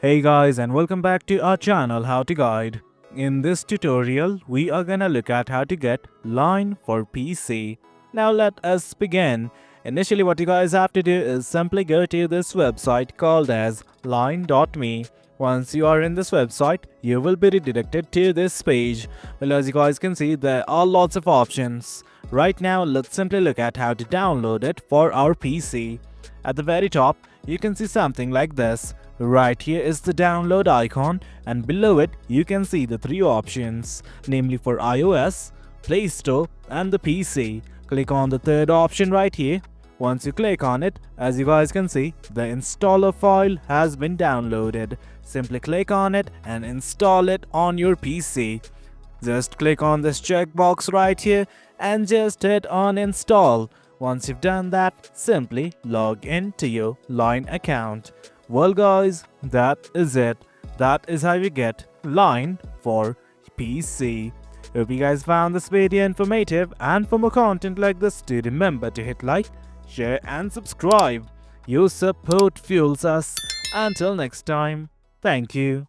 Hey guys, and welcome back to our channel How to Guide. In this tutorial, we are gonna look at how to get Line for PC. Now let us begin. Initially what you guys have to do is simply go to this website called as line.me. Once you are in this website, you will be redirected to this page. Well, as you guys can see, there are lots of options. Right now, let's simply look at how to download it for our PC. At the very top, you can see something like this. Right here is the download icon, and below it you can see the three options, namely for iOS, Play Store and the PC. Click on the third option right here. Once you click on it, as you guys can see, the installer file has been downloaded. Simply click on it and install it on your PC. Just click on this checkbox right here and just hit on install. Once you've done that, simply log into your Line account. Well guys, that is it. That is how you get Line for PC. Hope you guys found this video informative, and for more content like this, do remember to hit like, share and subscribe. Your support fuels us. Until next time, thank you.